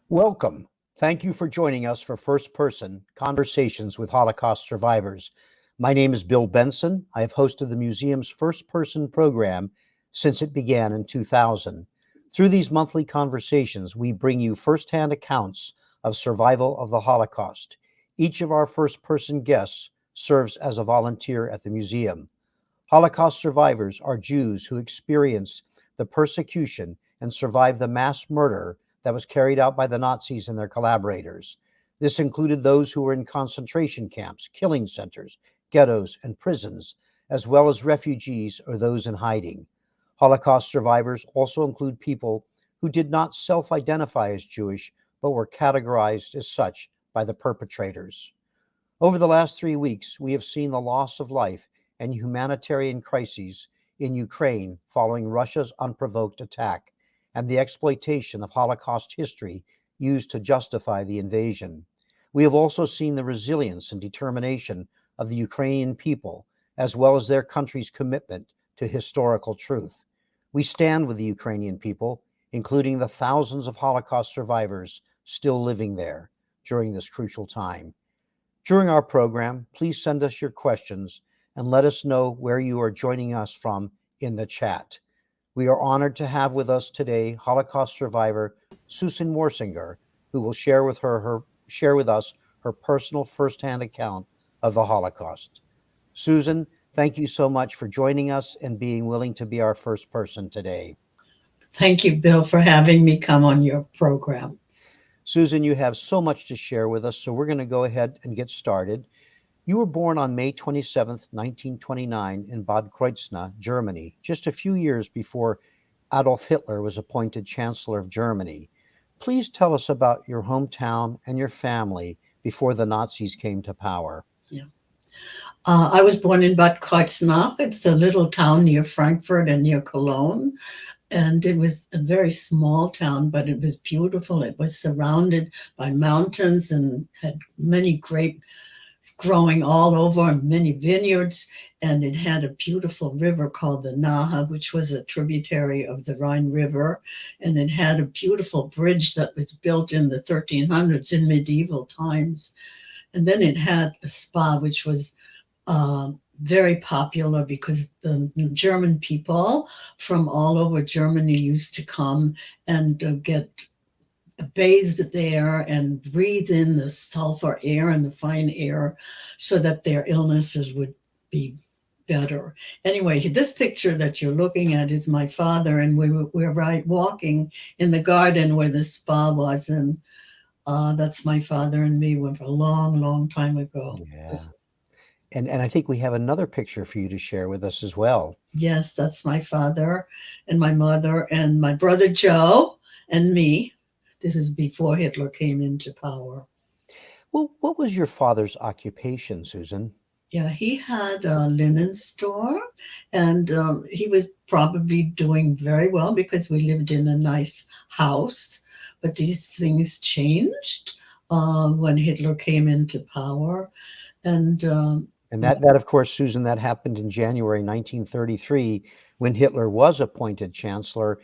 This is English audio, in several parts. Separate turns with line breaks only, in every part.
Welcome. Thank you for joining us for First Person Conversations with Holocaust Survivors. My name is Bill Benson. I have hosted the museum's First Person program since it began in 2000. Through these monthly conversations, we bring you firsthand accounts of survival of the Holocaust. Each of our first person guests serves as a volunteer at the museum. Holocaust survivors are Jews who experienced the persecution and survived the mass murder that was carried out by the Nazis and their collaborators. This included those who were in concentration camps, killing centers, ghettos, and prisons, as well as refugees or those in hiding. Holocaust survivors also include people who did not self-identify as Jewish, but were categorized as such by the perpetrators. Over the last 3 weeks, we have seen the loss of life and humanitarian crises in Ukraine following Russia's unprovoked attack and the exploitation of Holocaust history used to justify the invasion. We have also seen the resilience and determination of the Ukrainian people, as well as their country's commitment to historical truth. We stand with the Ukrainian people, including the thousands of Holocaust survivors still living there during this crucial time. During our program, please send us your questions and let us know where you are joining us from in the chat. We are honored to have with us today Holocaust survivor Susan Warsinger, who will share with us her personal firsthand account of the Holocaust. Susan, thank you so much for joining us and being willing to be our first person today.
Thank you, Bill, for having me come on your program.
Susan, you have so much to share with us, so we're going to go ahead and get started. You were born on May 27th, 1929 in Bad Kreuznach, Germany, just a few years before Adolf Hitler was appointed Chancellor of Germany. Please tell us about your hometown and your family before the Nazis came to power.
Yeah. I was born in Bad Kreuznach. It's a little town near Frankfurt and near Cologne. And it was a very small town, but it was beautiful. It was surrounded by mountains and had many grapes growing all over and many vineyards. And it had a beautiful river called the Nahe, which was a tributary of the Rhine River. And it had a beautiful bridge that was built in the 1300s in medieval times. And then it had a spa, which was very popular because the German people from all over Germany used to come and get bathed there and breathe in the sulfur air and the fine air so that their illnesses would be better. Anyway, this picture that you're looking at is my father, and we're right walking in the garden where the spa was, and that's my father and me went for a long, long time ago.
Yeah. And I think we have another picture for you to share with us as well.
Yes, that's my father and my mother and my brother Joe and me. This is before Hitler came into power.
Well, what was your father's occupation, Susan?
Yeah, he had a linen store, and he was probably doing very well because we lived in a nice house. But these things changed when Hitler came into power.
And that, of course, Susan, that happened in January 1933 when Hitler was appointed chancellor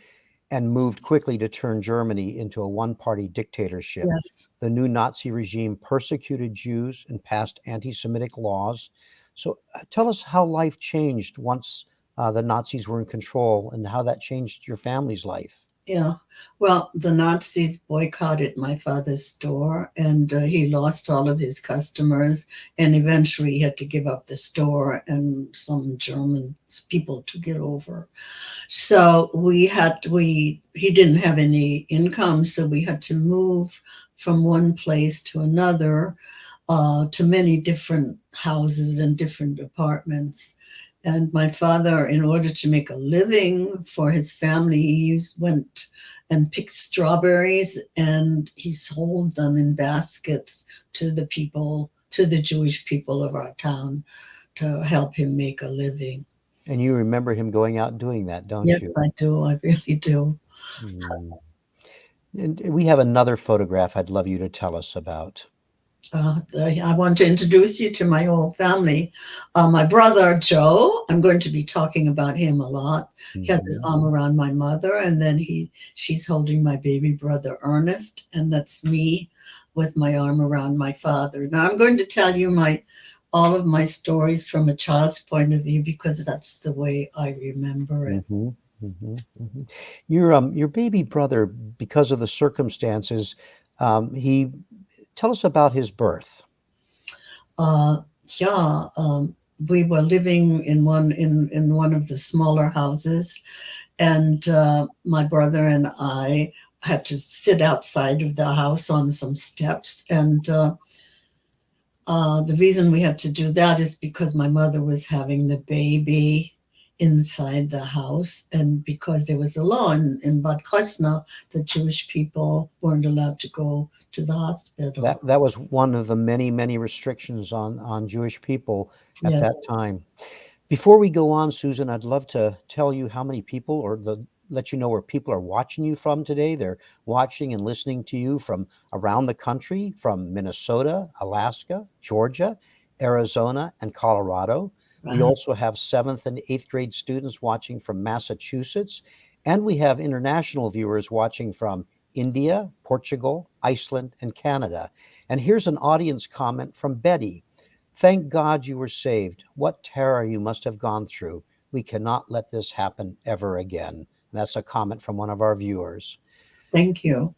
and moved quickly to turn Germany into a one-party dictatorship.
Yes.
The new Nazi regime persecuted Jews and passed anti-Semitic laws. So tell us how life changed once the Nazis were in control and how that changed your family's life.
Yeah, well, the Nazis boycotted my father's store, and he lost all of his customers, and eventually he had to give up the store, and some German people took it over. So he didn't have any income, so we had to move from one place to another, to many different houses and different apartments. And my father, in order to make a living for his family, he went and picked strawberries and he sold them in baskets to the people, to the Jewish people of our town to help him make a living.
And you remember him going out and doing that, don't
Yes,
you?
I do. I really do.
Mm. And we have another photograph I'd love you to tell us about.
I want to introduce you to my whole family. My brother, Joe, I'm going to be talking about him a lot. He has his arm around my mother, and then she's holding my baby brother, Ernest, and that's me with my arm around my father. Now, I'm going to tell you all of my stories from a child's point of view because that's the way I remember it.
Mm-hmm. Mm-hmm. Mm-hmm. Your baby brother, because of the circumstances, he tell us about his birth.
Uh, yeah, we were living in one of the smaller houses, and my brother and I had to sit outside of the house on some steps, and the reason we had to do that is because my mother was having the baby inside the house, and because there was a law in Bad Kreuznach that Jewish people weren't allowed to go to the hospital.
That was one of the many, many restrictions on Jewish people at
Yes.
that time. Before we go on, Susan, I'd love to tell you how many people, or let you know where people are watching you from today. They're watching and listening to you from around the country, from Minnesota, Alaska, Georgia, Arizona, and Colorado. We
Uh-huh.
also have 7th and 8th grade students watching from Massachusetts, and we have international viewers watching from India, Portugal, Iceland, and Canada. And here's an audience comment from Betty. Thank God you were saved. What terror you must have gone through. We cannot let this happen ever again. And that's a comment from one of our viewers.
Thank you.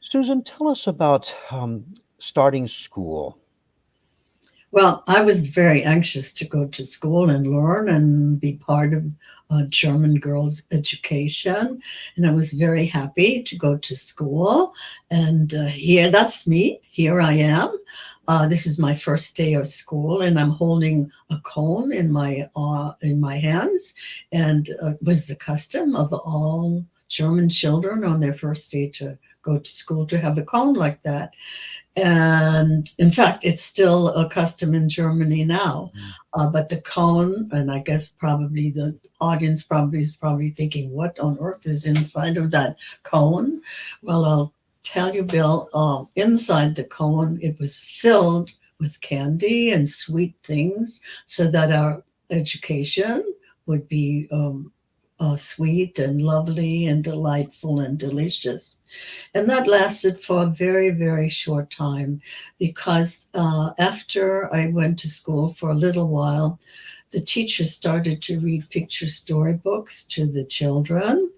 Susan, tell us about starting school.
Well, I was very anxious to go to school and learn and be part of German girls' education. And I was very happy to go to school. And here, that's me. Here I am. This is my first day of school, and I'm holding a cone in my hands. And it was the custom of all German children on their first day to go to school to have a cone like that. And in fact, it's still a custom in Germany now. But the cone, and I guess probably the audience is probably thinking, what on earth is inside of that cone? Well, I'll tell you, Bill, inside the cone, it was filled with candy and sweet things so that our education would be sweet and lovely and delightful and delicious. And that lasted for a very, very short time because after I went to school for a little while, the teacher started to read picture storybooks to the children,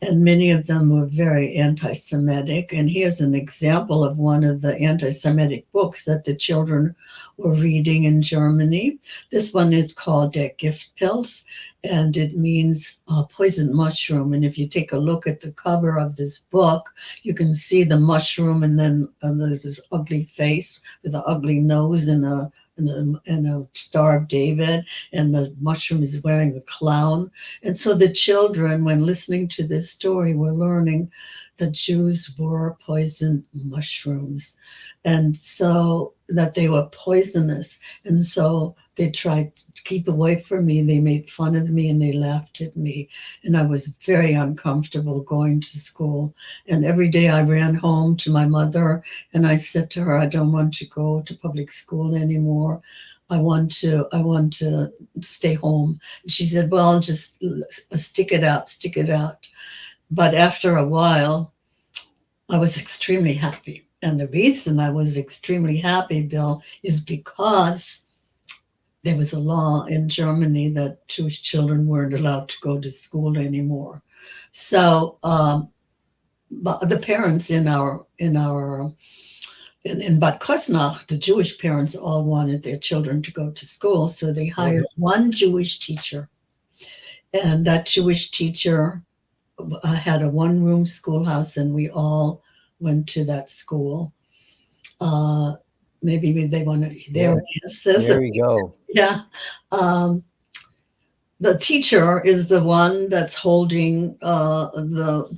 and many of them were very anti Semitic. And here's an example of one of the anti Semitic books that the children were reading in Germany. This one is called Der Giftpilz, and it means poison mushroom. And if you take a look at the cover of this book, you can see the mushroom, and then there's this ugly face with an ugly nose and a Star of David, and the mushroom is wearing a clown. And so the children, when listening to this story, were learning that Jews were poisoned mushrooms, and so that they were poisonous. And so they tried to keep away from me. They made fun of me and they laughed at me. And I was very uncomfortable going to school. And every day I ran home to my mother and I said to her, I don't want to go to public school anymore. I want to stay home. And she said, well, just stick it out, stick it out. But after a while, I was extremely happy. And the reason I was extremely happy, Bill, is because there was a law in Germany that Jewish children weren't allowed to go to school anymore. So but the parents in Bad Kreuznach, the Jewish parents all wanted their children to go to school. So they hired one Jewish teacher. And that Jewish teacher had a one-room schoolhouse, and we all went to that school. Maybe they want to. There it is.
There you go.
Yeah. The teacher is the one that's holding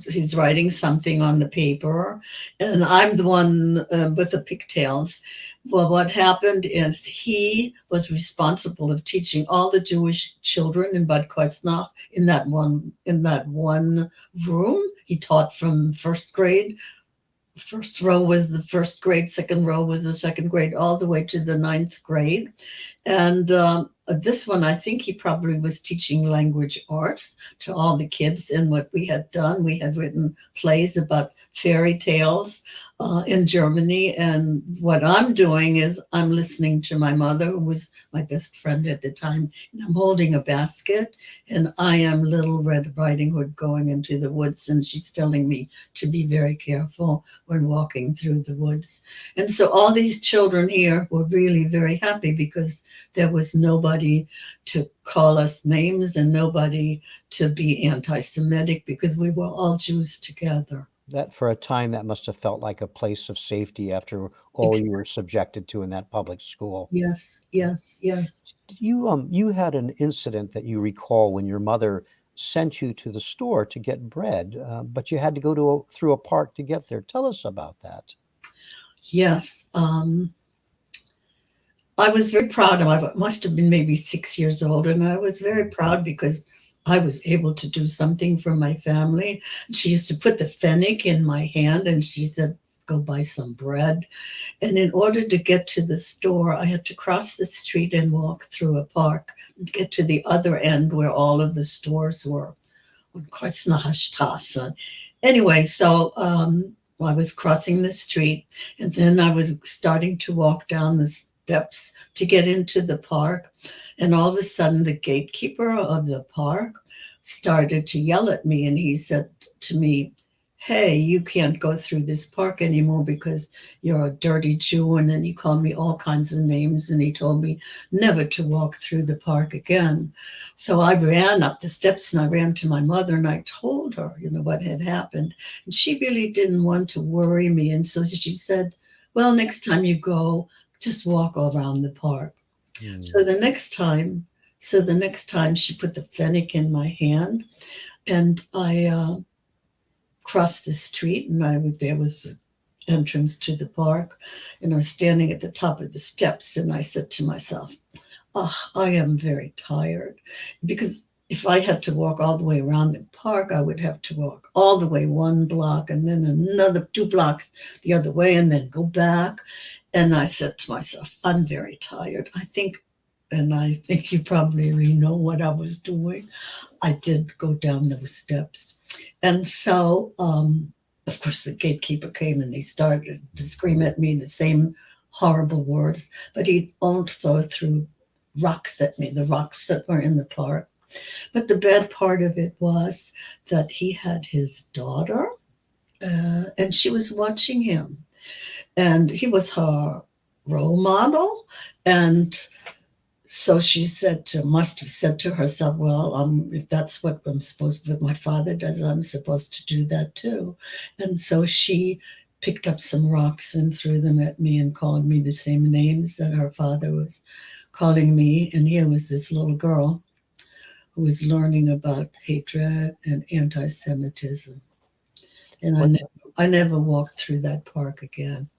he's writing something on the paper, and I'm the one with the pigtails. Well, what happened is he was responsible of teaching all the Jewish children in Bad Kreuznach in that one room. He taught from first grade first row was the first grade, second row was the second grade, all the way to the ninth grade. And this one, I think he probably was teaching language arts to all the kids. And what we had done, we had written plays about fairy tales in Germany. And what I'm doing is I'm listening to my mother, who was my best friend at the time, and I'm holding a basket, and I am Little Red Riding Hood going into the woods, and she's telling me to be very careful when walking through the woods. And so all these children here were really very happy because there was nobody to call us names and nobody to be anti-Semitic because we were all Jews together.
That for a time that must have felt like a place of safety after all you were subjected to in that public school.
Yes, yes, yes.
You had an incident that you recall when your mother sent you to the store to get bread, but you had to go through a park to get there. Tell us about that.
Yes. I was very proud. I must have been maybe 6 years old, and I was very proud because I was able to do something for my family. She used to put the pfennig in my hand, and she said, "Go buy some bread." And in order to get to the store, I had to cross the street and walk through a park and get to the other end where all of the stores were on Kristallnacht Straße. Anyway, so I was crossing the street, and then I was starting to walk down the steps to get into the park. And all of a sudden, the gatekeeper of the park started to yell at me, and he said to me, "Hey, you can't go through this park anymore because you're a dirty Jew." And then he called me all kinds of names, and he told me never to walk through the park again. So I ran up the steps and I ran to my mother and I told her, what had happened. And she really didn't want to worry me. And so she said, "Well, next time you go, just walk around the park."
Mm.
So the next time she put the pfennig in my hand, and I crossed the street, and there was an entrance to the park, and I was standing at the top of the steps, and I said to myself, "Oh, I am very tired," because if I had to walk all the way around the park, I would have to walk all the way 1 block and then another 2 blocks the other way and then go back. And I said to myself, "I'm very tired. I think you probably already know what I was doing." I did go down those steps. And so, of course, the gatekeeper came and he started to scream at me the same horrible words, but he also threw rocks at me, the rocks that were in the park. But the bad part of it was that he had his daughter, and she was watching him. And he was her role model. And so she must have said to herself, "Well, if that's what my father does, I'm supposed to do that too." And so she picked up some rocks and threw them at me and called me the same names that her father was calling me. And here was this little girl who was learning about hatred and anti-Semitism. And I never walked through that park again.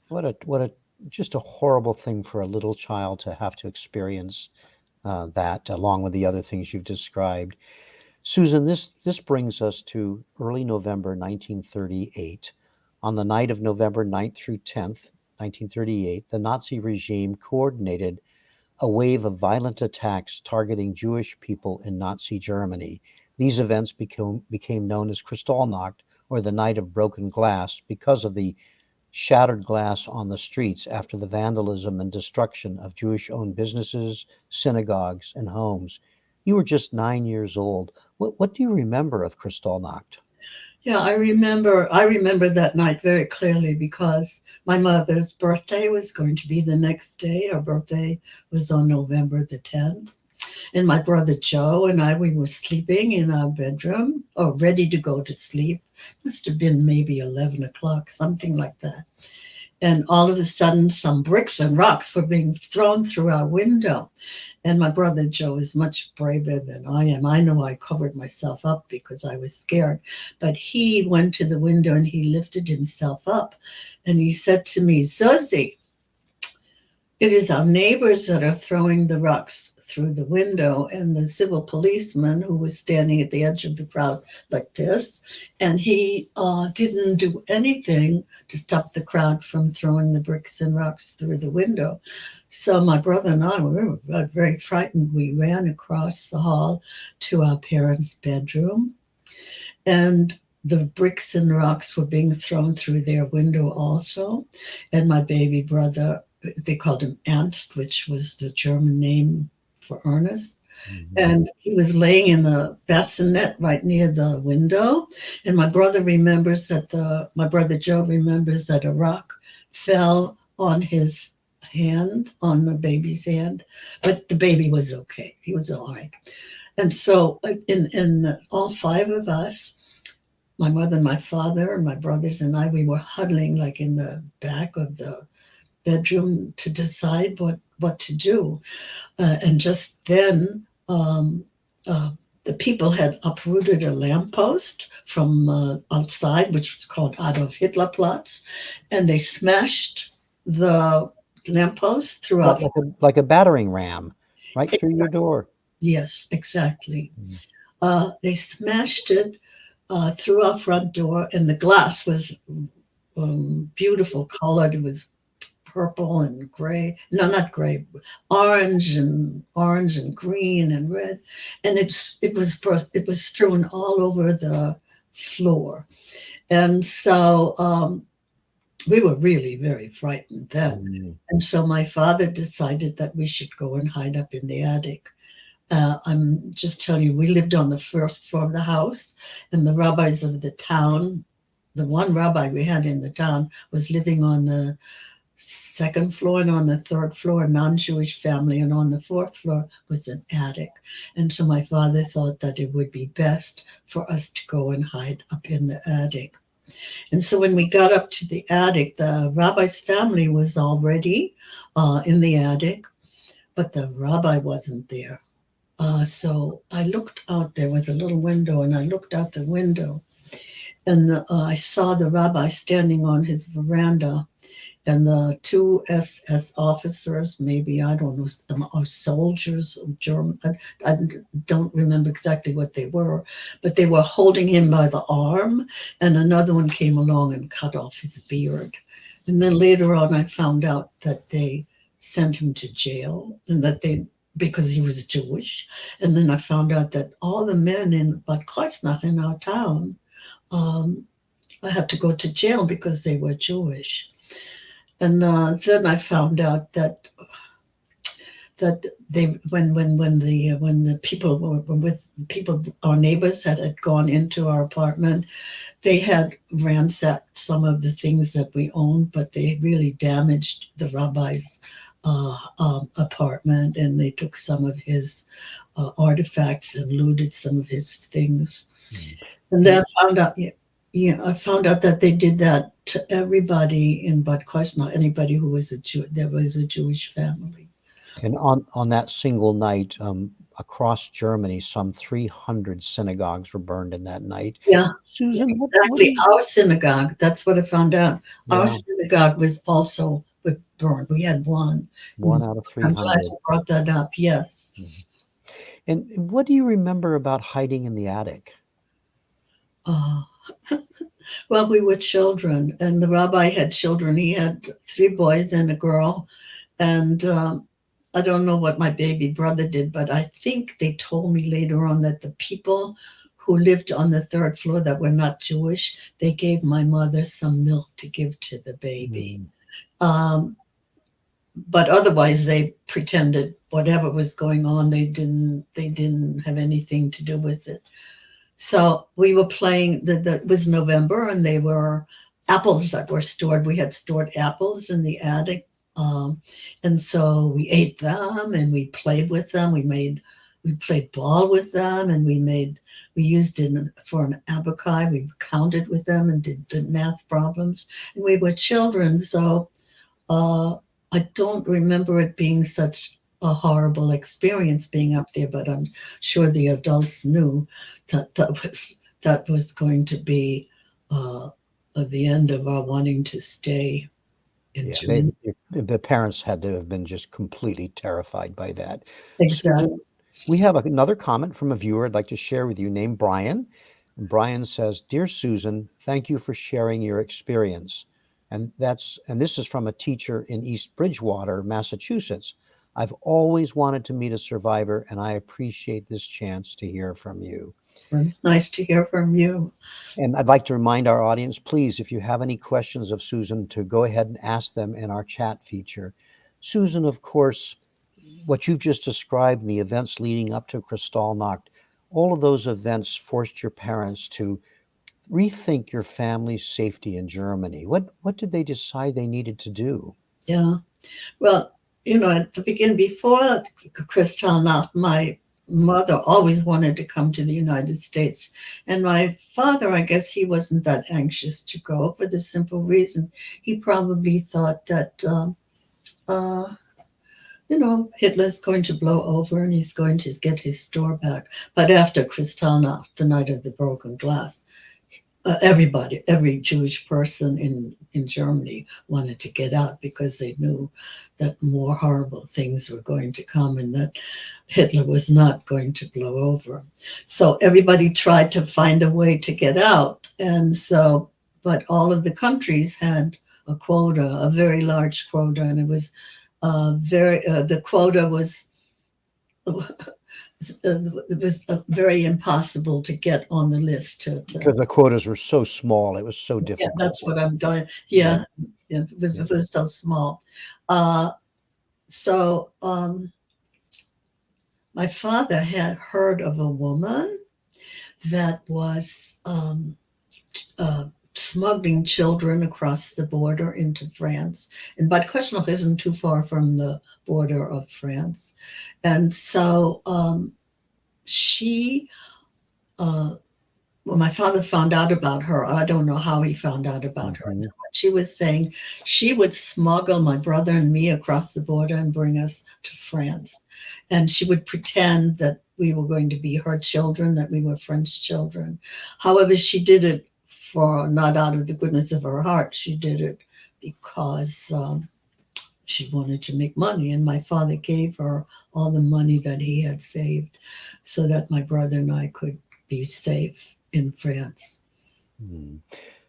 Just a horrible thing for a little child to have to experience that, along with the other things you've described. Susan, this brings us to early November 1938. On the night of November 9th through 10th, 1938, the Nazi regime coordinated a wave of violent attacks targeting Jewish people in Nazi Germany. These events became known as Kristallnacht, or the Night of Broken Glass, because of the shattered glass on the streets after the vandalism and destruction of Jewish-owned businesses, synagogues, and homes. You were just 9 years old. What do you remember of Kristallnacht?
Yeah, I remember that night very clearly because my mother's birthday was going to be the next day. Her birthday was on November the 10th. And my brother Joe and we were sleeping in our bedroom, or ready to go to sleep. Must have been maybe 11 o'clock, something like that. And all of a sudden, some bricks and rocks were being thrown through our window. And my brother Joe is much braver than I am. I know I covered myself up because I was scared. But he went to the window and he lifted himself up. And he said to me, "Susie, it is our neighbors that are throwing the rocks through the window, and the civil policeman who was standing at the edge of the crowd like this, and he didn't do anything to stop the crowd from throwing the bricks and rocks through the window. So my brother and I were very frightened. We ran across the hall to our parents' bedroom, and the bricks and rocks were being thrown through their window also. And my baby brother, they called him Ernst, which was the German name for Ernest.
Mhm.
And he was laying in a bassinet right near the window. And my brother Joe remembers that a rock fell on his hand, on the baby's hand, but the baby was okay. He was all right. And so in all five of us, my mother, my father, my brothers, and I, we were huddling like in the back of the bedroom to decide what to do. And just then, the people had uprooted a lamppost from outside, which was called Adolf Hitler Platz, and they smashed the lamppost throughout.
Like a battering ram right through your door.
Yes, exactly.
Mm.
They smashed it through our front door, and the glass was beautiful colored. It was purple and gray. No, not gray. Orange and green and red, and it was strewn all over the floor, and so we were really very frightened then.
Mm.
And so my father decided that we should go and hide up in the attic. I'm just telling you, we lived on the first floor of the house, and the rabbis of the town, the one rabbi we had in the town, was living on the second floor, and on the third floor, a non-Jewish family, and on the fourth floor was an attic. And so my father thought that it would be best for us to go and hide up in the attic. And so when we got up to the attic, the rabbi's family was already in the attic, but the rabbi wasn't there. So I looked out, there was a little window, and I looked out the window, and I saw the rabbi standing on his veranda, and the two SS officers, maybe, I don't know, or soldiers, German, I don't remember exactly what they were, but they were holding him by the arm, and another one came along and cut off his beard. And then later on, I found out that they sent him to jail, and that because he was Jewish. And then I found out that all the men in Bad Kreuznach, in our town, had to go to jail because they were Jewish. And then I found out that they when the people were with people, our neighbors had gone into our apartment, they had ransacked some of the things that we owned, but they really damaged the rabbi's apartment, and they took some of his artifacts and looted some of his things. And then I found out that they did that to everybody in Bad Kreuznach, anybody who was there was a Jewish family.
And on that single night, across Germany, some 300 synagogues were burned in that night.
Yeah,
Susan,
exactly. Our synagogue, that's what I found out.
Yeah.
Our synagogue was also burned. We had one.
One out of
I'm
300.
glad you brought that up. Yes.
Mhm. And what do you remember about hiding in the attic?
Well, we were children, and the rabbi had children. He had 3 boys and a girl, and I don't know what my baby brother did, but I think they told me later on that the people who lived on the 3rd floor that were not Jewish, they gave my mother some milk to give to the baby. But otherwise, they pretended whatever was going on, they didn't have anything to do with it. So we were playing, it was November, and they were apples that were stored. We had stored apples in the attic. And so we ate them, and we played with them. We played ball with them, and we used it for an abacai. We counted with them and did math problems. And we were children, so I don't remember it being such a horrible experience being up there, but I'm sure the adults knew that was going to be the end of our wanting to stay. in
Yeah,
Germany.
the parents had to have been just completely terrified by that.
Exactly.
Susan, we have another comment from a viewer I'd like to share with you named Brian. And Brian says, "Dear Susan, thank you for sharing your experience." And this is from a teacher in East Bridgewater, Massachusetts. "I've always wanted to meet a survivor, and I appreciate this chance to hear from you."
So it's nice to hear from you.
And I'd like to remind our audience, please, if you have any questions of Susan, to go ahead and ask them in our chat feature. Susan, of course, what you've just described, the events leading up to Kristallnacht, all of those events forced your parents to rethink your family's safety in Germany. What did they decide they needed to do?
Yeah. Well, at the beginning, before Kristallnacht, my mother always wanted to come to the United States. And my father, I guess he wasn't that anxious to go for the simple reason he probably thought that, uh, Hitler's going to blow over and he's going to get his store back. But after Kristallnacht, the night of the broken glass, everybody, every Jewish person in Germany wanted to get out because they knew that more horrible things were going to come and that Hitler was not going to blow over. So everybody tried to find a way to get out. And so, but all of the countries had a quota, a very large quota, and it was the quota was it was very impossible to get on the list
Because the quotas were so small, it was so
yeah,
difficult.
that's what I'm doing.
Yeah,
Yeah, yeah,
yeah.
it was so small. Uh, so my father had heard of a woman that was smuggling children across the border into France. And Bad Kreuznach isn't too far from the border of France. And so she well, my father found out about her. I don't know how he found out about her.
Mhm.
So what she was saying, she would smuggle my brother and me across the border and bring us to France. And she would pretend that we were going to be her children, that we were French children. However, she did it for not out of the goodness of her heart. She did it because she wanted to make money. And my father gave her all the money that he had saved so that my brother and I could be safe in France.
Hmm.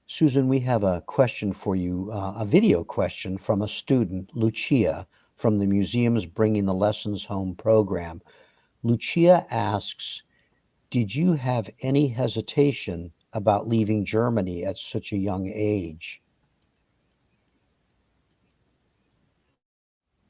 Susan, we have a question for you, a video question from a student, Lucia, from the museum's Bringing the Lessons Home program. Lucia asks, did you have any hesitation about leaving Germany at such a young age?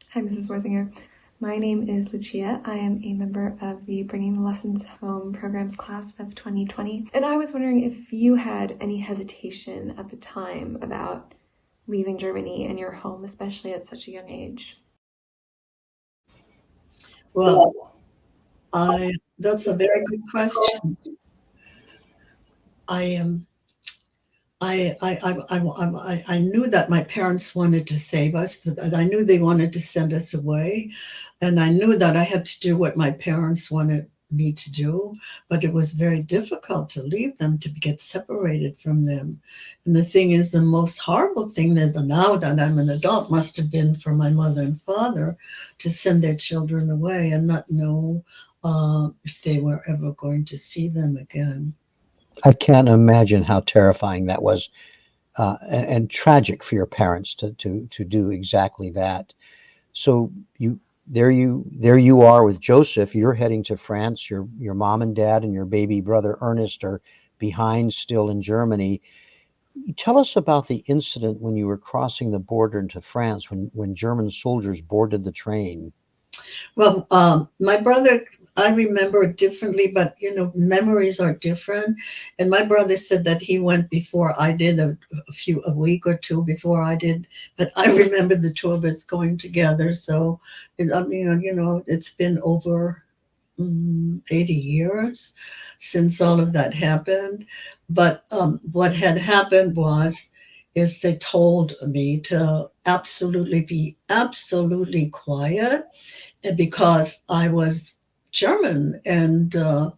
Hi, Mrs. Warsinger. My name is Lucia. I am a member of the Bringing the Lessons Home programs class of 2020. And I was wondering if you had any hesitation at the time about leaving Germany and your home, especially at such a young age.
Well, that's a very good question. I am. I knew that my parents wanted to save us. I knew they wanted to send us away, and I knew that I had to do what my parents wanted me to do. But it was very difficult to leave them, to get separated from them. And the thing is, the most horrible thing that now that I'm an adult must have been for my mother and father to send their children away and not know if they were ever going to see them again.
I can't imagine how terrifying that was, and tragic for your parents to do exactly that. So there you are with Joseph. You're heading to France. Your mom and dad and your baby brother Ernest are behind still in Germany. Tell us about the incident when you were crossing the border into France when German soldiers boarded the train.
Well, my brother, I remember it differently, but memories are different. And my brother said that he went before I did, a week or two before I did. But I remember the two of us going together. So, it's been over 80 years since all of that happened. But what had happened is they told me to absolutely be absolutely quiet because I was German and I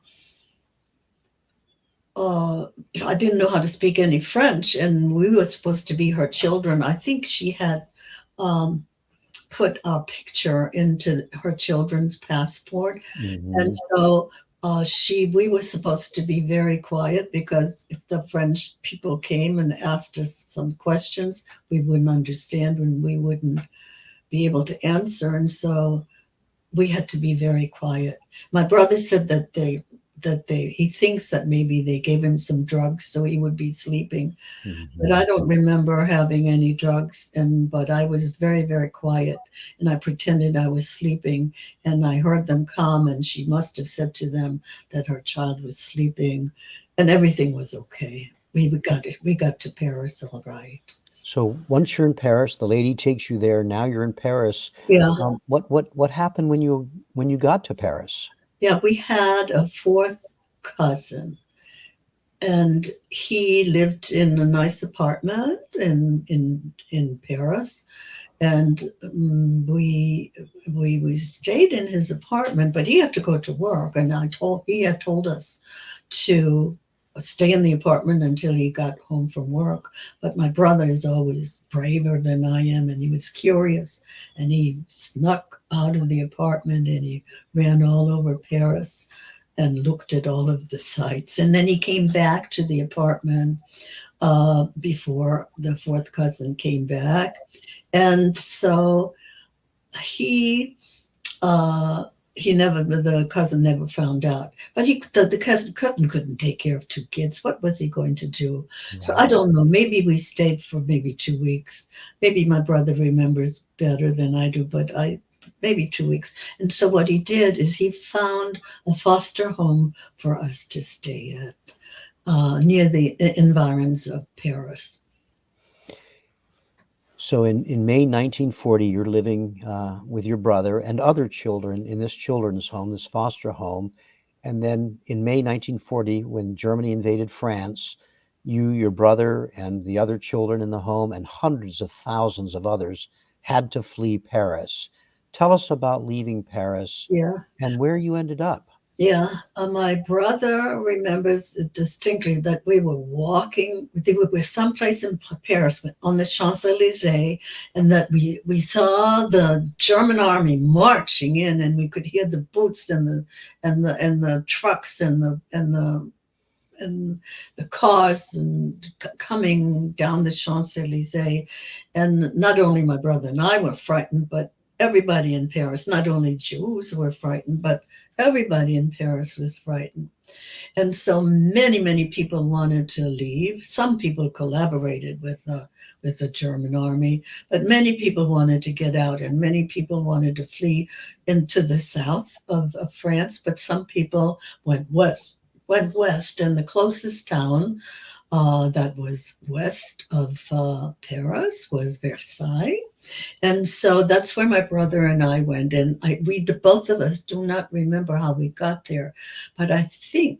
didn't know how to speak any French, and we were supposed to be her children. I think she had put our picture into her children's passport. And
Mhm.
so we were supposed to be very quiet, because if the French people came and asked us some questions, we wouldn't understand and we wouldn't be able to answer. And so we had to be very quiet. My brother said he thinks that maybe they gave him some drugs so he would be sleeping, but I
Mhm.
don't remember having any drugs. But I was very, very quiet, and I pretended I was sleeping, and I heard them come, and she must have said to them that her child was sleeping, and everything was okay. We got to Paris all right.
So once you're in Paris, the lady takes you there. Now you're in Paris.
Yeah.
What happened when you got to Paris?
Yeah, we had a fourth cousin, and he lived in a nice apartment in Paris, and we stayed in his apartment, but he had to go to work, and he had told us to stay in the apartment until he got home from work. But my brother is always braver than I am, and he was curious, and he snuck out of the apartment and he ran all over Paris and looked at all of the sights. And then he came back to the apartment before the fourth cousin came back. And so he uh, the cousin never found out. But the cousin couldn't take care of two kids. What was he going to do? So I
Wow.
don't know. Maybe we stayed for maybe 2 weeks. Maybe my brother remembers better than I do, but maybe 2 weeks. And so what he did is he found a foster home for us to stay at near the environs of Paris.
So in May 1940, you're living with your brother and other children in this children's home, this foster home. And then in May 1940, when Germany invaded France, you, your brother, and the other children in the home, and hundreds of thousands of others had to flee Paris. Tell us about leaving Paris
Yeah.
and where you ended up.
Yeah, my brother remembers distinctly that we were walking. We were someplace in Paris on the Champs Elysees, and that we saw the German army marching in, and we could hear the boots and the trucks and the cars and coming down the Champs Elysees. And not only my brother and I were frightened, but everybody in Paris, not only Jews were frightened, but everybody in Paris was frightened. And so many people wanted to leave. Some people collaborated with the German army, but many people wanted to get out, and many people wanted to flee into the south of France. But some people went west, and the closest town that was west of Paris was Versailles. And so that's where my brother and I went. And both of us do not remember how we got there, but I think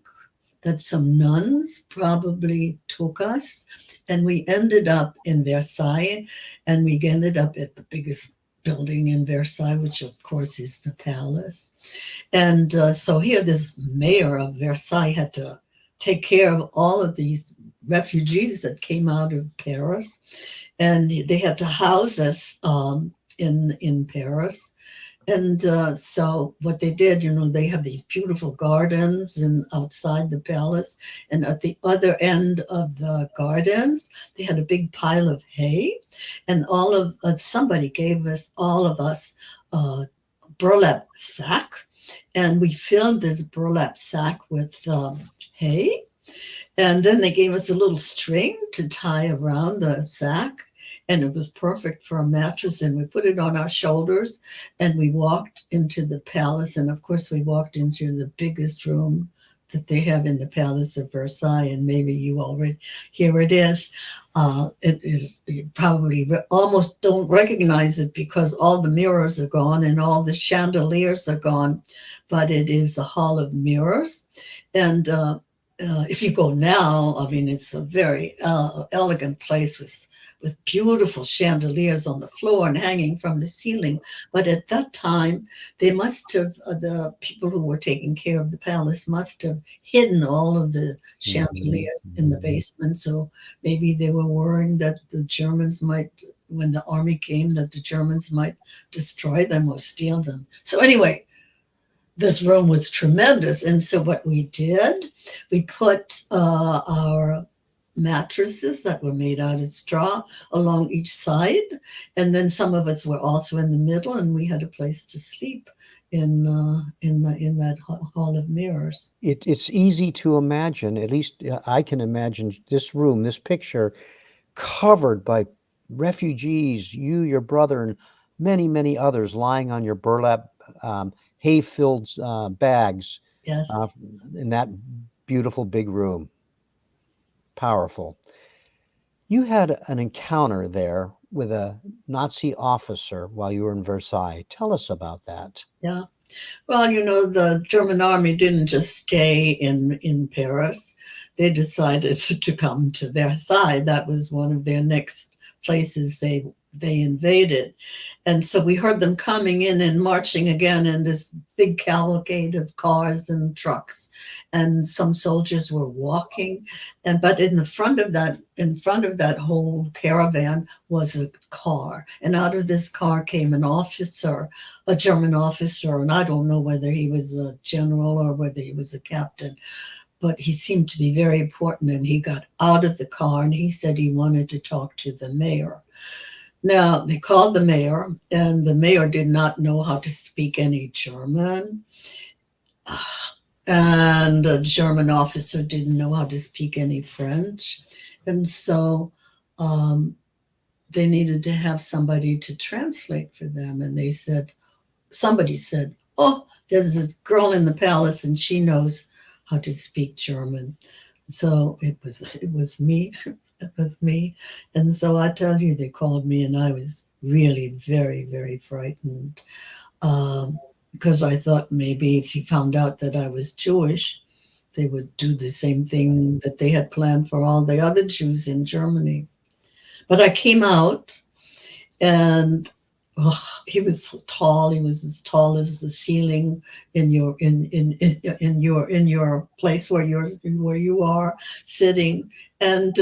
that some nuns probably took us, and we ended up in Versailles, and we ended up at the biggest building in Versailles, which of course is the palace. And so here, this mayor of Versailles had to take care of all of these refugees that came out of Paris, and they had to house us in Paris. And so what they did, they have these beautiful gardens and outside the palace, and at the other end of the gardens, they had a big pile of hay, and somebody gave all of us a burlap sack, and we filled this burlap sack with hay. And then they gave us a little string to tie around the sack, and it was perfect for a mattress. And we put it on our shoulders, and we walked into the palace. And of course, we walked into the biggest room that they have in the Palace of Versailles. And maybe you already, here it is. It is, you probably almost don't recognize it because all the mirrors are gone and all the chandeliers are gone, but it is the Hall of Mirrors. And if you go now, I mean, it's a very elegant place with beautiful chandeliers on the floor and hanging from the ceiling. But at that time, they must have the people who were taking care of the palace must have hidden all of the
Mhm,
chandeliers in the
mhm.
basement. So maybe they were worrying that the Germans might, when the army came, that the Germans might destroy them or steal them. So anyway, this room was tremendous. And so what we did, we put our mattresses that were made out of straw along each side, and then some of us were also in the middle, and we had a place to sleep in that hall of mirrors.
It's easy to imagine, at least I can imagine this room, this picture covered by refugees, you, your brother, and many, many others lying on your burlap, hay-filled bags uh,
Yes.
in that beautiful big room. Powerful. You had an encounter there with a Nazi officer while you were in Versailles. Tell us about that.
Yeah. Well, the German army didn't just stay in Paris. They decided to come to Versailles. That was one of their next places they invaded. And so we heard them coming in and marching again in this big cavalcade of cars and trucks. And some soldiers were walking. But in front of that whole caravan was a car. And out of this car came an officer, a German officer, and I don't know whether he was a general or whether he was a captain, but he seemed to be very important. And he got out of the car and he said he wanted to talk to the mayor. Now, they called the mayor, and the mayor did not know how to speak any German. And a German officer didn't know how to speak any French. And so um, they needed to have somebody to translate for them. And somebody said, "Oh, there's this girl in the palace and she knows how to speak German." So it was me. It was me. And so I tell you, they called me and I was really very, very frightened. Because I thought maybe if he found out that I was Jewish, they would do the same thing that they had planned for all the other Jews in Germany. But I came out, and he was so tall. He was as tall as the ceiling in your place where you are sitting, and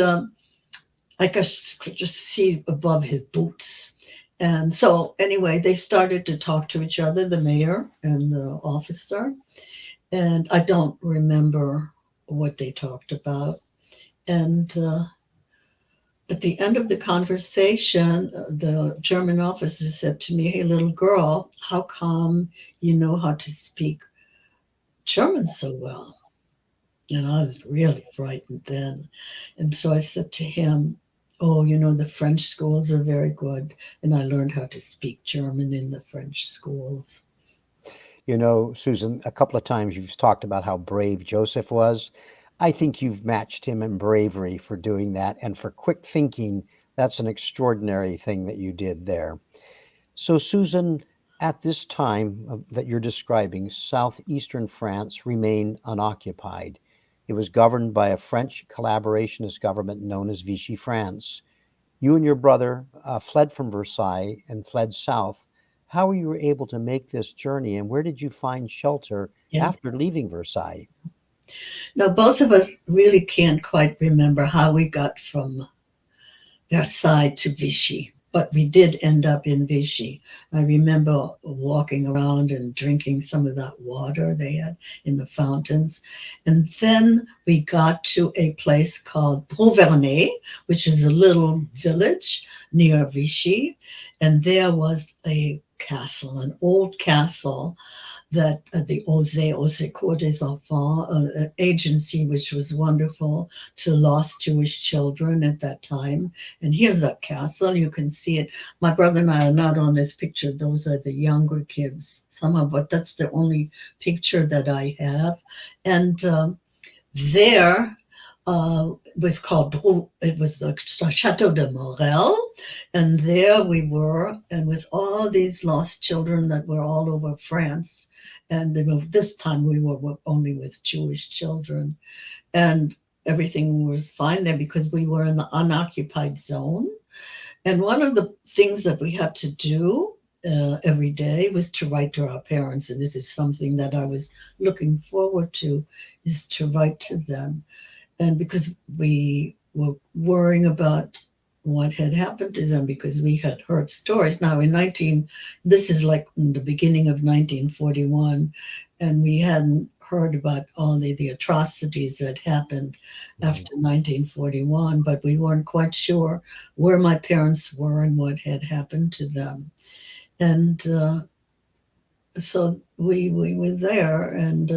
I could just see above his boots. And so anyway, they started to talk to each other, the mayor and the officer, and I don't remember what they talked about. And at the end of the conversation, the German officer said to me, "Hey, little girl, how come you know how to speak German so well?" And I was really frightened then. And so I said to him, "Oh, the French schools are very good. And I learned how to speak German in the French schools."
You know, Susan, a couple of times you've talked about how brave Joseph was. I think you've matched him in bravery for doing that and for quick thinking. That's an extraordinary thing that you did there. So, Susan, at this time that you're describing, southeastern France remained unoccupied. It was governed by a French collaborationist government known as Vichy France. You and your brother fled from Versailles and fled south. How were you able to make this journey, and where did you find shelter
Yeah.
after leaving Versailles?
Now, both of us really can't quite remember how we got from Versailles to Vichy, but we did end up in Vichy. I remember walking around and drinking some of that water they had in the fountains. And then we got to a place called Provernay, which is a little village near Vichy. And there was a castle, an old castle that the Oeuvre de Secour des Enfants, an agency which was wonderful to lost Jewish children at that time. And here's that castle. You can see it. My brother and I are not on this picture. Those are the younger kids, somehow, but that's the only picture that I have. And there was called, it was the Chateau de Morel. And there we were, and with all these lost children that were all over France. And this time we were only with Jewish children. and everything was fine there because we were in the unoccupied zone. And one of the things that we had to do every day was to write to our parents. And this is something that I was looking forward to, is to write to them. And because we were worrying about what had happened to them, because we had heard stories. Now this is like in the beginning of 1941, and we hadn't heard about all the atrocities that happened after 1941, but we weren't quite sure where my parents were and what had happened to them. And so we were there, and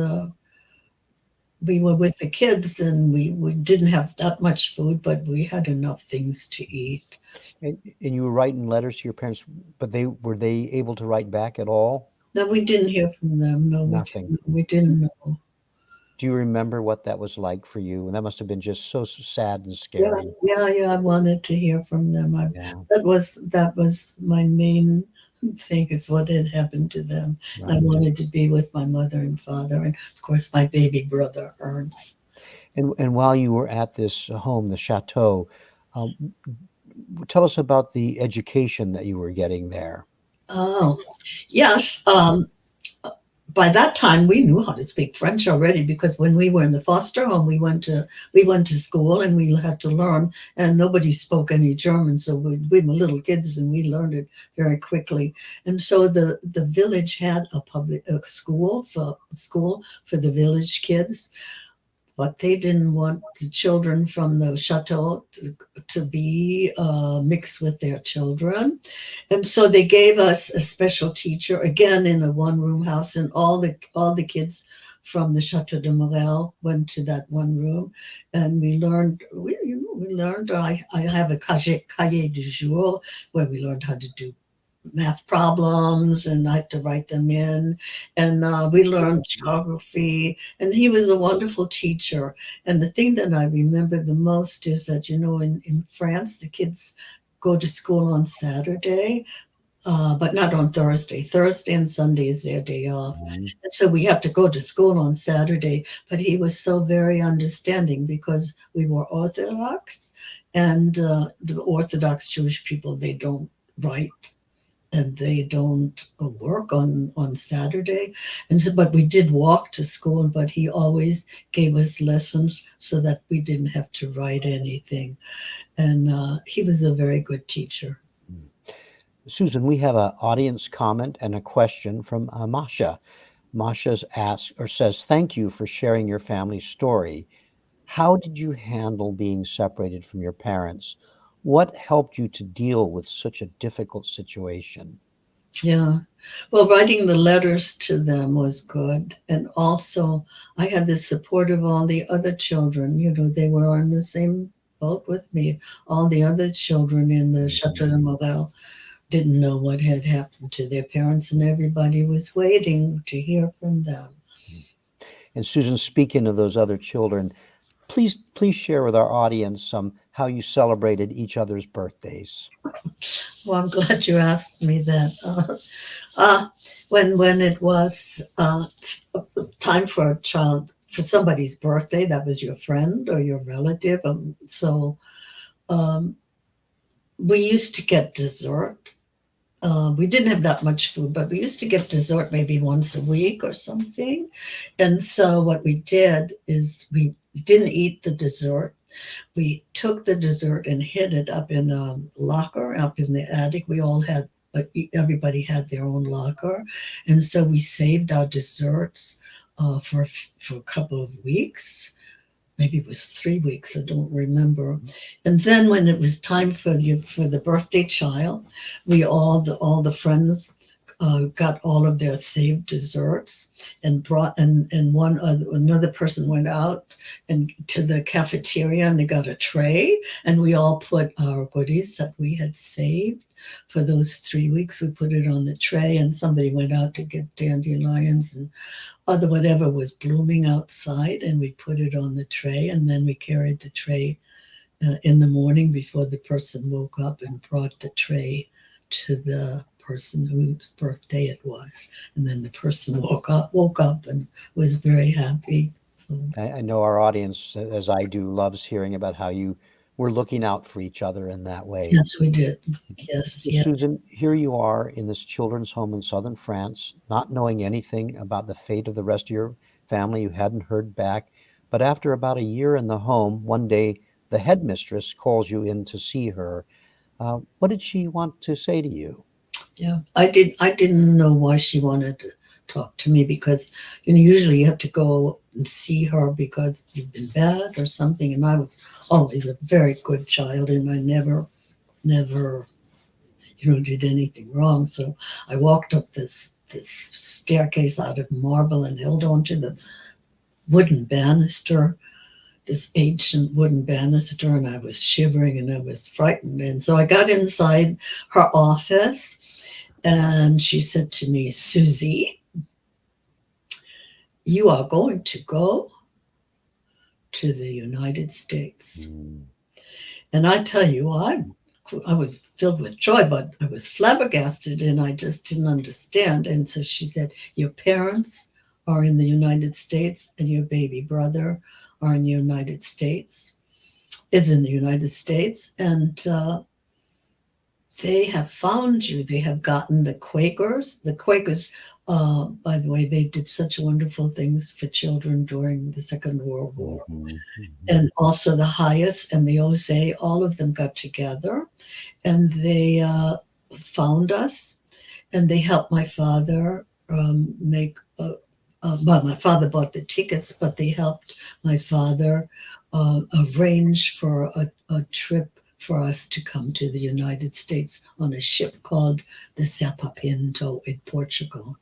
we were with the kids, and we didn't have that much food, but we had enough things to eat.
And you were writing letters to your parents, but were they able to write back at all?
No, we didn't hear from them. No,
Nothing.
we didn't know.
Do you remember what that was like for you? And that must have been just so sad and
Yeah,
scary.
yeah. I wanted to hear from them.
Yeah,
That was my main thing, is what had happened to them. And I
right.
wanted to be with my mother and father, and of course my baby brother Ernst.
And while you were at this home, the chateau, um, tell us about the education that you were getting there.
Oh, yes. By that time we knew how to speak French already, because when we were in the foster home, we went to school and we had to learn, and nobody spoke any German, so we were little kids and we learned it very quickly. And so the village had a school for the village kids, but they didn't want the children from the chateau to be mixed with their children. And so they gave us a special teacher, again in a one-room house, and all the kids from the Chateau de Morel went to that one room, and we learned. I have a cahier du jour where we learned how to do math problems, and I had to write them in. And we learned geography, and he was a wonderful teacher. And the thing that I remember the most is that, in France, the kids go to school on Saturday, but not on Thursday. Thursday and Sunday is their day off.
Mhm.
And so we have to go to school on Saturday. But he was so very understanding, because we were Orthodox, and the Orthodox Jewish people, they don't write and they don't work on Saturday. And so, but we did walk to school, but he always gave us lessons so that we didn't have to write anything. And he was a very good teacher.
Susan, we have an audience comment and a question from Masha. Masha's asks or says, "Thank you for sharing your family story. How did you handle being separated from your parents? What helped you to deal with such a difficult situation?"
Yeah. Well, writing the letters to them was good. And also, I had the support of all the other children. They were on the same boat with me. All the other children in the Chateau de Morel didn't know what had happened to their parents, and everybody was waiting to hear from them.
And Susan, speaking of those other children, please share with our audience how you celebrated each other's birthdays.
Well, I'm glad you asked me that. When it was time for somebody's birthday, that was your friend or your relative. So we used to get dessert. We didn't have that much food, but we used to get dessert maybe once a week or something. And so what we did is we didn't eat the dessert. We took the dessert and hid it up in a locker up in the attic. Everybody had their own locker. And so we saved our desserts for a couple of weeks. Maybe it was 3 weeks, I don't remember. And then when it was time for the birthday child, all the friends got all of their saved desserts and brought, and another person went out and to the cafeteria, and they got a tray, and we all put our goodies that we had saved for those 3 weeks. We put it on the tray, and somebody went out to get dandelions and other whatever was blooming outside, and we put it on the tray, and then we carried the tray in the morning before the person woke up, and brought the tray to the person whose birthday it was. And then the person woke up and was very happy. So,
I know our audience, as I do, loves hearing about how you were looking out for each other in that way.
yes, we did. Yes,
So,
yeah.
Susan, here you are in this children's home in southern France, not knowing anything about the fate of the rest of your family. You hadn't heard back. But after about a year in the home, one day the headmistress calls you in to see her. What did she want to say to you?
Yeah, I didn't know why she wanted to talk to me because usually you have to go and see her because you've been bad or something. And I was always a very good child, and I never did anything wrong. So I walked up this staircase out of marble and held on to the wooden banister, this ancient wooden banister, and I was shivering and I was frightened. And so I got inside her office. And she said to me, Susie, you are going to go to the United States.
Mm.
And I tell you, I was filled with joy, but I was flabbergasted and I just didn't understand. And so she said, your parents are in the United States and your baby brother are in the United States, is in the United States. And they have found you. They have gotten the Quakers. The Quakers, by the way, they did such wonderful things for children during the Second World War.
Mhm, mhm.
And also the Highest and the Osei, all of them got together and they found us and they helped my father make, well, my father bought the tickets, but they helped my father arrange for a trip for us to come to the United States on a ship called the Sapapinto in Portugal.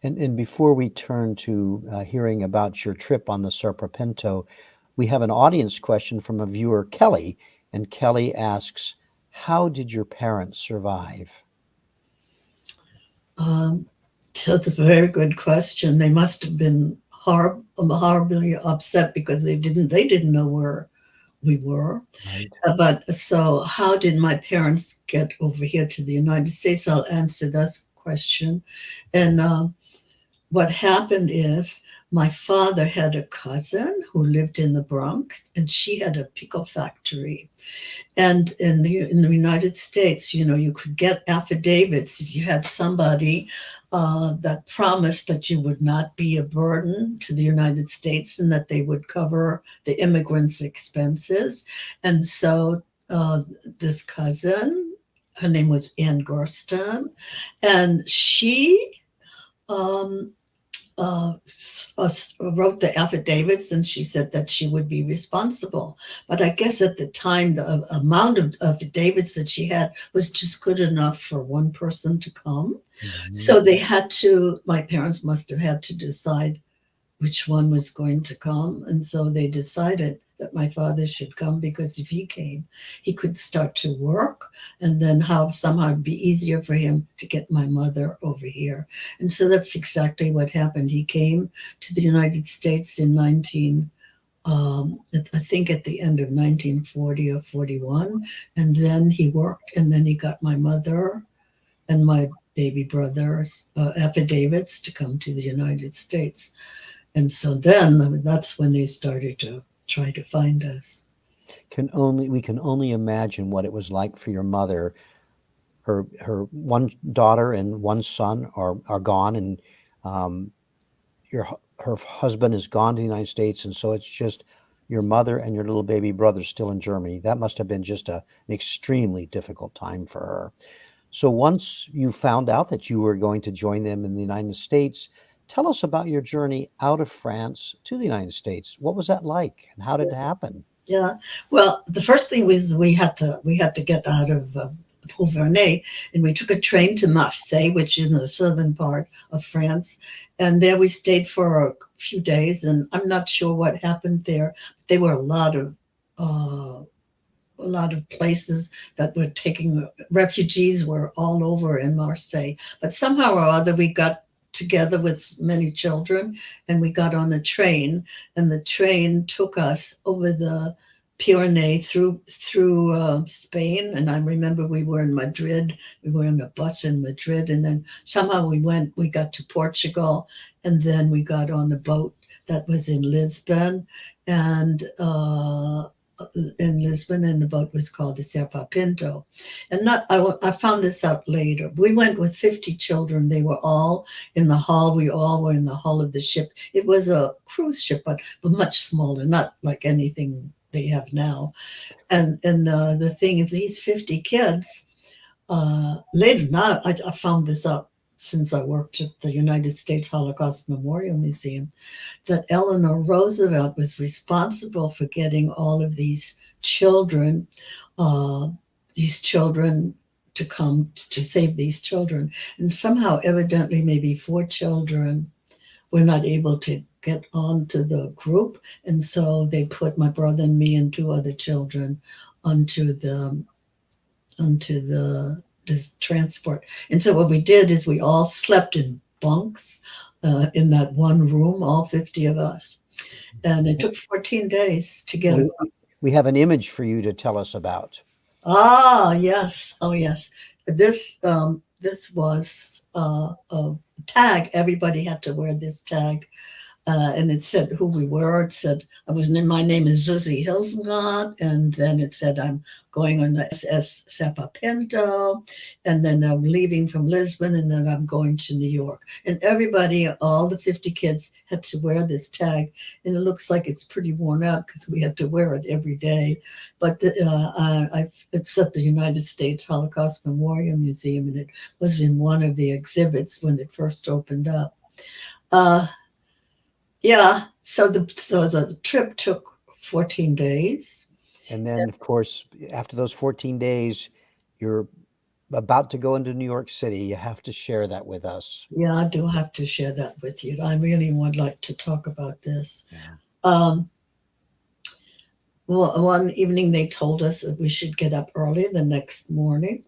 And before we turn to hearing about your trip on the Serpapento, we have an audience question from a viewer, Kelly. And Kelly asks, how did your parents survive?
That's a very good question. They must have been horribly upset because they didn't know where we were.
Right.
But so how did my parents get over here to the United States? I'll answer that question. And what happened is my father had a cousin who lived in the Bronx, and she had a pickle factory. And in the United States, you could get affidavits if you had somebody that promised that you would not be a burden to the United States and that they would cover the immigrants' expenses. And so this cousin, her name was Ann Gorston, and she wrote the affidavits, and she said that she would be responsible. But I guess at the time, the amount of affidavits that she had was just good enough for one person to come.
Mhm.
So my parents must have had to decide which one was going to come. And so they decided that my father should come because if he came, he could start to work and then somehow it'd be easier for him to get my mother over here. And so that's exactly what happened. He came to the United States in I think at the end of 1940 or 41. And then he worked and then he got my mother and my baby brother's affidavits to come to the United States. And so then that's when they started to try to find us.
We can only imagine what it was like for your mother. Her one daughter and one son are gone, and um, her husband is gone to the United States, and so it's just your mother and your little baby brother still in Germany. That must have been just an extremely difficult time for her. So once you found out that you were going to join them in the United States, tell us about your journey out of France to the United States. What was that like, and how did it happen?
Yeah. Well, the first thing was we had to get out of Provernay, and we took a train to Marseille, which is in the southern part of France. And there we stayed for a few days, and I'm not sure what happened there. There were a lot of places that were taking refugees were all over in Marseille. But somehow or other, we got together with many children and we got on a train, and the train took us over the Pyrenees through Spain, and I remember we were in Madrid. We were in a bus in Madrid, and then somehow we got to Portugal, and then we got on the boat that was in Lisbon, and and the boat was called the Serpa Pinto. And I found this out later. We went with 50 children. They were all in the hull. We all were in the hull of the ship. It was a cruise ship, but much smaller, not like anything they have now. And the thing is, these 50 kids, later now, I found this out since I worked at the United States Holocaust Memorial Museum, that Eleanor Roosevelt was responsible for getting all of these children to come to save these children. And somehow, evidently, maybe 4 children were not able to get onto the group. And so they put my brother and me and 2 other children onto this transport. And so what we did is we all slept in bunks in that one room, all 50 of us. And it took 14 days to get across.
We have an image for you to tell us about.
Ah, yes. Oh, yes. This was a tag. Everybody had to wear this tag. And it said who we were. It said, my name is Susie Hilsengard. And then it said, I'm going on the SS Serpa Pinto. And then I'm leaving from Lisbon. And then I'm going to New York. And everybody, all the 50 kids had to wear this tag. And it looks like it's pretty worn out because we had to wear it every day. But it's at the United States Holocaust Memorial Museum. And it was in one of the exhibits when it first opened up. Yeah, so the trip took 14 days.
And then, of course, after those 14 days, you're about to go into New York City. You have to share that with us.
Yeah, I do have to share that with you. I really would like to talk about this. Yeah. Well, one evening they told us that we should get up early the next morning.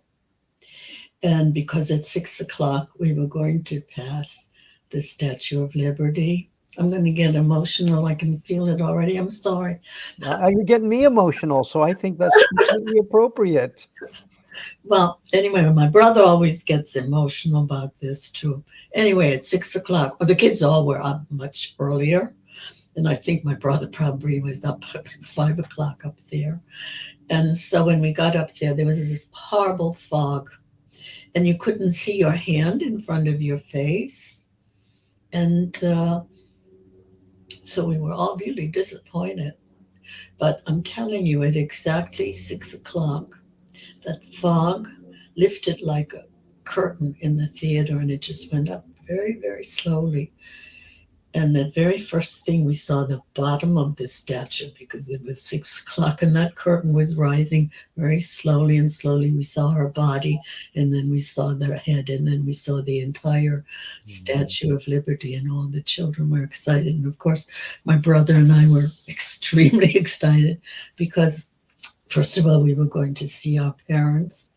And because at 6 o'clock we were going to pass the Statue of Liberty. I'm going to get emotional. I can feel it already. I'm sorry.
You're getting me emotional, so I think that's completely appropriate.
Well, anyway, my brother always gets emotional about this too. Anyway, at 6 o'clock, the kids all were up much earlier. And I think my brother probably was up at 5 o'clock up there. And so when we got up there, there was this horrible fog. And you couldn't see your hand in front of your face. And so we were all really disappointed. But I'm telling you, at exactly 6 o'clock, that fog lifted like a curtain in the theater, and it just went up very, very slowly. And the very first thing we saw the bottom of the statue, because it was 6 o'clock and that curtain was rising very slowly, and slowly we saw her body, and then we saw their head, and then we saw the entire Statue of Liberty, and all the children were excited. And of course, my brother and I were extremely excited because, first of all, we were going to see our parents.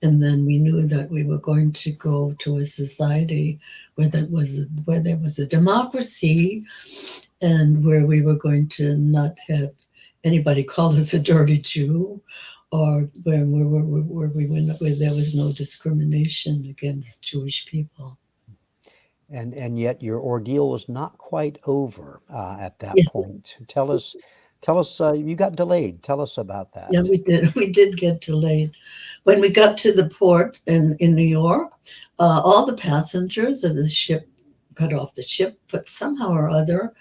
And then we knew that we were going to go to a society where there was a democracy, and where we were going to not have anybody call us a dirty Jew, or where there was no discrimination against Jewish people.
And yet your ordeal was not quite over at that
Yes.
point. Tell us, you got delayed. Tell us about that.
Yeah, we did. We did get delayed. When we got to the port in New York, all the passengers of the ship got off the ship, but somehow or other,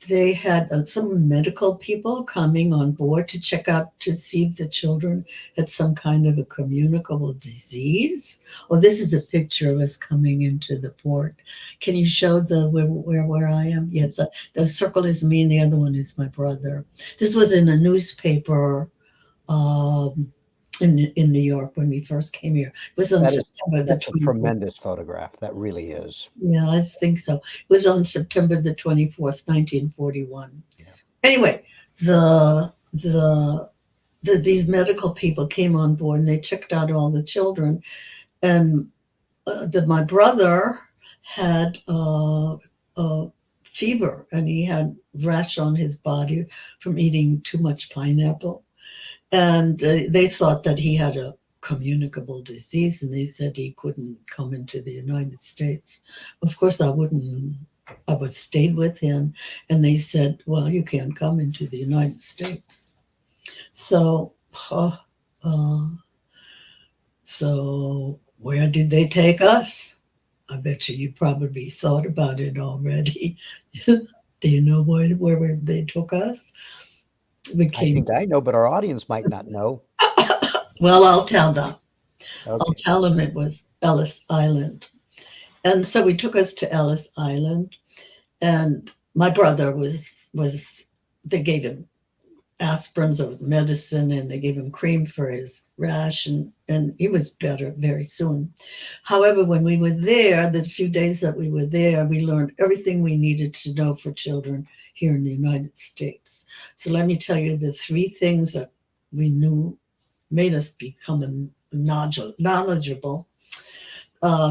they had some medical people coming on board to check out to see if the children had some kind of a communicable disease. Oh, this is a picture of us coming into the port. Can you show where I am? Yes, the circle is me and the other one is my brother. This was in a newspaper in New York when we first came here. It was on September the 24th.
That's a tremendous photograph. That really is.
Yeah, I think so. It was on September the 24th, 1941. Yeah. Anyway, these medical people came on board and they checked out all the children. And my brother had fever, and he had rash on his body from eating too much pineapple. And they thought that he had a communicable disease, and they said he couldn't come into the United States. Of course, I would stayed with him, and they said, well, you can't come into the United States. So, so where did they take us? I bet you probably thought about it already. Do you know where they took us?
I think I know, but our audience might not know.
Well, I'll tell them.
Okay.
I'll tell them it was Ellis Island. And so we took us to Ellis Island, and my brother they gave him aspirins or medicine, and they gave him cream for his rash, and he was better very soon. However, when we were there, the few days that we were there, we learned everything we needed to know for children here in the United States. So let me tell you the three things that we knew made us become knowledgeable.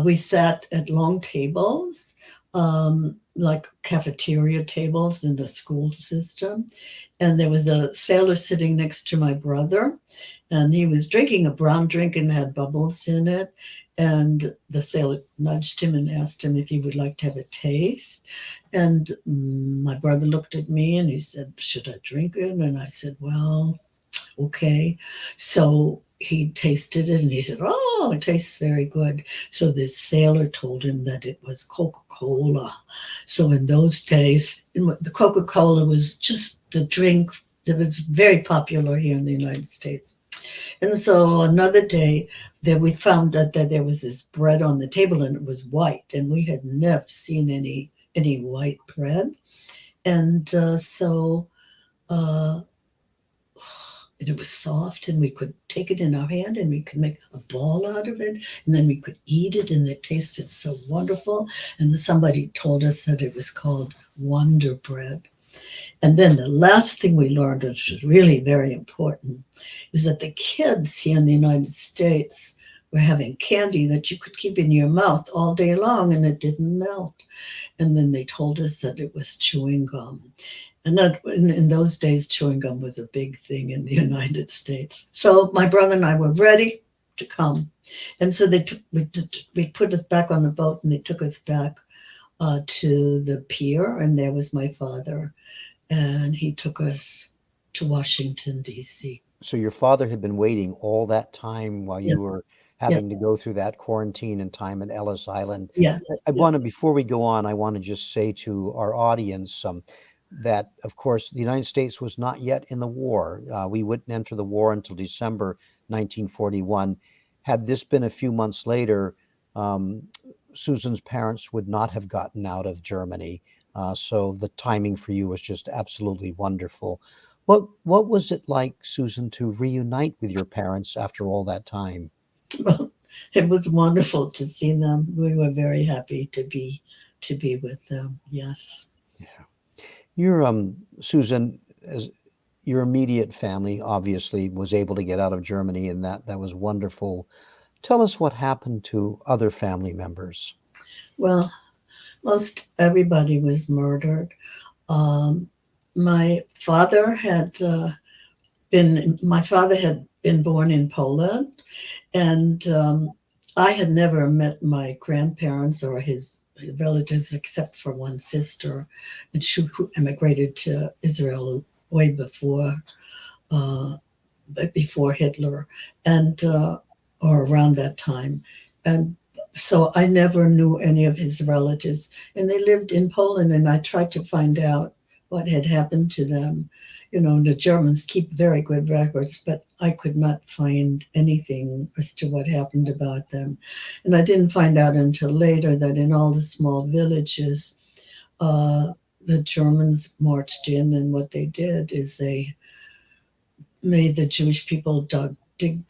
We sat at long tables, like cafeteria tables in the school system. And there was a sailor sitting next to my brother, and he was drinking a brown drink and had bubbles in it. And the sailor nudged him and asked him if he would like to have a taste. And my brother looked at me and he said, should I drink it? And I said, well, okay. So he tasted it and he said, oh, it tastes very good. So this sailor told him that it was Coca-Cola. So in those days, the Coca-Cola was just the drink that was very popular here in the United States. And so another day that we found out that there was this bread on the table and it was white, and we had never seen any white bread. And and it was soft, and we could take it in our hand and we could make a ball out of it, and then we could eat it, and it tasted so wonderful. And somebody told us that it was called Wonder Bread. And then the last thing we learned, which was really very important, is that the kids here in the United States were having candy that you could keep in your mouth all day long and it didn't melt. And then they told us that it was chewing gum. And that in those days, chewing gum was a big thing in the United States. So my brother and I were ready to come. And so we put us back on the boat, and they took us back to the pier, and there was my father. And he took us to Washington, D.C.
So your father had been waiting all that time while you
Yes.
were having to go through that quarantine and time at Ellis Island.
Yes.
I want to, before we go on, I want to just say to our audience that, of course, the United States was not yet in the war. We wouldn't enter the war until December 1941. Had this been a few months later, Susan's parents would not have gotten out of Germany. So the timing for you was just absolutely wonderful. What was it like, Susan, to reunite with your parents after all that time?
Well, it was wonderful to see them. We were very happy to be with them. Yes.
Yeah. Your Susan, as your immediate family obviously was able to get out of Germany, and that was wonderful. Tell us what happened to other family members.
Well, most everybody was murdered. My father had been born in Poland, and I had never met my grandparents or his relatives except for one sister, and who emigrated to Israel way before Hitler, and or around that time, and so I never knew any of his relatives, and they lived in Poland, and I tried to find out what had happened to them. You know, the Germans keep very good records, but I could not find anything as to what happened about them. And I didn't find out until later that in all the small villages, the Germans marched in, and what they did is they made the Jewish people dig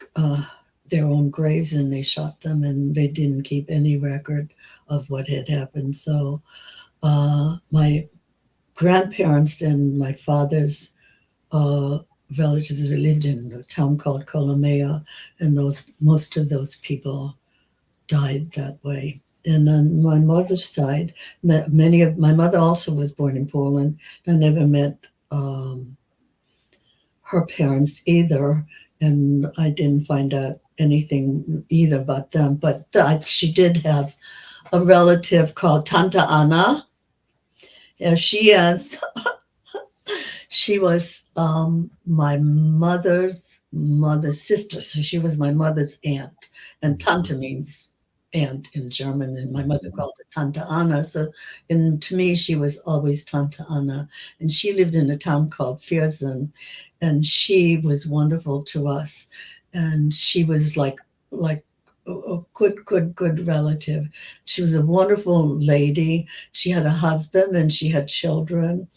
their own graves, and they shot them, and they didn't keep any record of what had happened. So my grandparents and my father's relatives lived in a town called Kolomea, and most of those people died that way. And on my mother's side, my mother also was born in Poland. I never met her parents either, and I didn't find out anything either about them. But she did have a relative called Tante Anna. Yeah, she was my mother's sister, so she was my mother's aunt, and Tante means aunt in German, and my mother called her Tante Anna. So, and to me, she was always Tante Anna, and she lived in a town called Viersen, and she was wonderful to us, and she was like a good relative. She was a wonderful lady. She had a husband and she had children,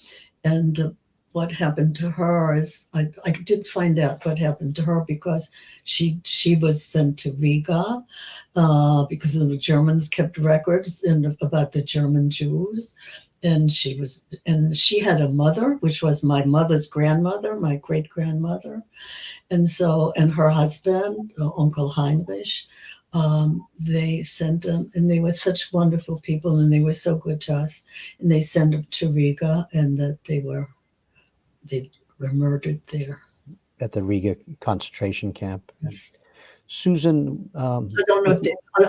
and what happened to her is I did find out what happened to her because she was sent to Riga because the Germans kept records about the German Jews, and she had a mother, which was my mother's grandmother, my great grandmother, and her husband, Uncle Heinrich. They sent them, and they were such wonderful people, and they were so good to us. And they sent them to Riga, and that they were murdered there.
At the Riga concentration camp.
Yes.
Susan,
I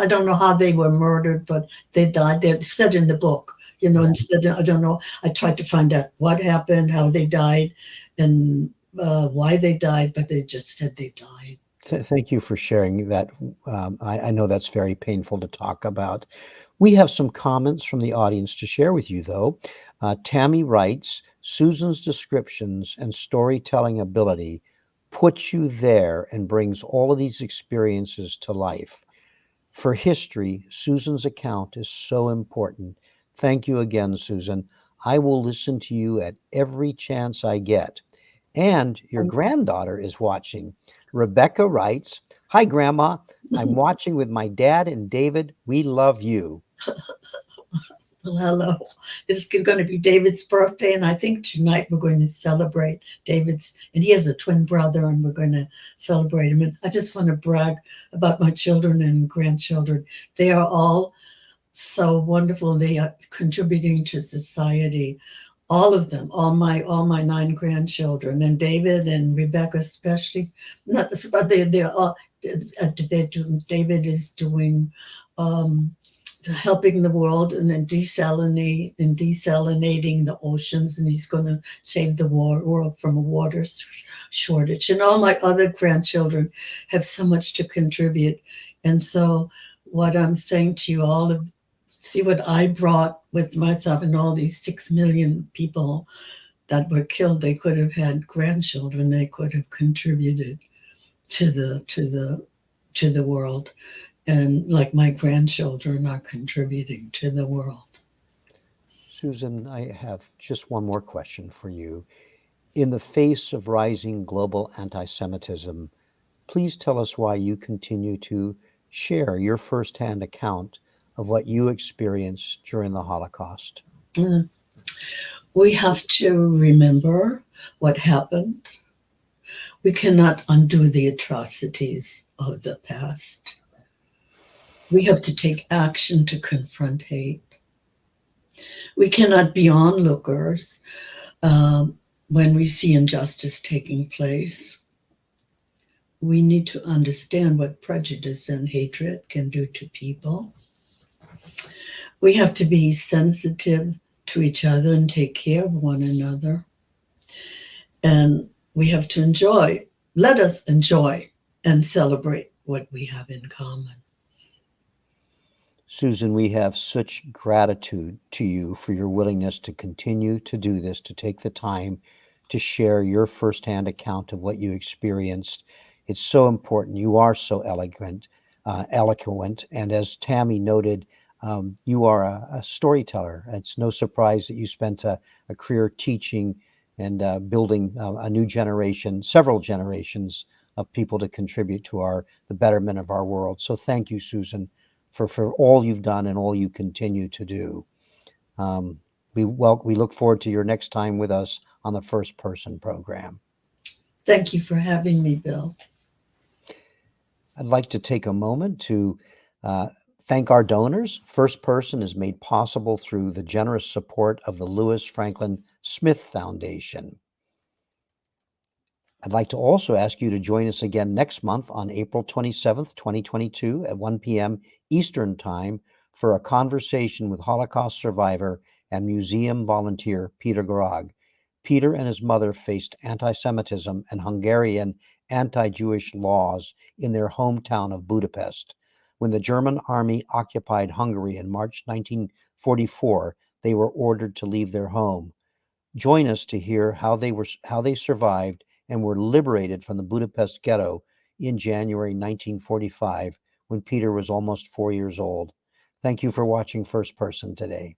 don't know how they were murdered, but they died. They're said in the book, instead I don't know. I tried to find out what happened, how they died, and why they died, but they just said they died.
Thank you for sharing that. I know that's very painful to talk about. We have some comments from the audience to share with you, though. Tammy writes, Susan's descriptions and storytelling ability puts you there and brings all of these experiences to life. For history, Susan's account is so important. Thank you again, Susan. I will listen to you at every chance I get. And your granddaughter is watching. Rebecca writes, Hi, Grandma. I'm watching with my dad and David. We love you.
Well, hello. It's going to be David's birthday, and I think tonight we're going to celebrate David's, and he has a twin brother, and we're going to celebrate him. And I just want to brag about my children and grandchildren. They are all so wonderful. They are contributing to society. All of them, all my 9 grandchildren, and David and Rebecca especially. Not, but they're all. David is doing. Helping the world and then desalinating the oceans, and he's going to save the world from a water shortage. And all my other grandchildren have so much to contribute. And so what I'm saying to you all, see what I brought with myself and all these 6 million people that were killed. They could have had grandchildren. They could have contributed to the world. And like my grandchildren are contributing to the world.
Susan, I have just one more question for you. In the face of rising global anti-Semitism, please tell us why you continue to share your firsthand account of what you experienced during the Holocaust.
We have to remember what happened. We cannot undo the atrocities of the past. We have to take action to confront hate. We cannot be onlookers when we see injustice taking place. We need to understand what prejudice and hatred can do to people. We have to be sensitive to each other and take care of one another. And we have to let us enjoy and celebrate what we have in common.
Susan, we have such gratitude to you for your willingness to continue to do this, to take the time to share your firsthand account of what you experienced. It's so important. You are so eloquent, and as Tammy noted, you are a storyteller. It's no surprise that you spent a career teaching and building a new generation, several generations of people to contribute to the betterment of our world. So thank you, Susan, for all you've done and all you continue to do. We look forward to your next time with us on the First Person program.
Thank you for having me, Bill.
I'd like to take a moment to Thank our donors. First Person is made possible through the generous support of the Lewis Franklin Smith Foundation. I'd like to also ask you to join us again next month on April 27th, 2022 at 1 p.m. Eastern Time for a conversation with Holocaust survivor and museum volunteer Peter Grog. Peter and his mother faced anti-Semitism and Hungarian anti-Jewish laws in their hometown of Budapest. When the German army occupied Hungary in March 1944, they were ordered to leave their home. Join us to hear how they survived and were liberated from the Budapest ghetto in January 1945, when Peter was almost 4 years old. Thank you for watching First Person today.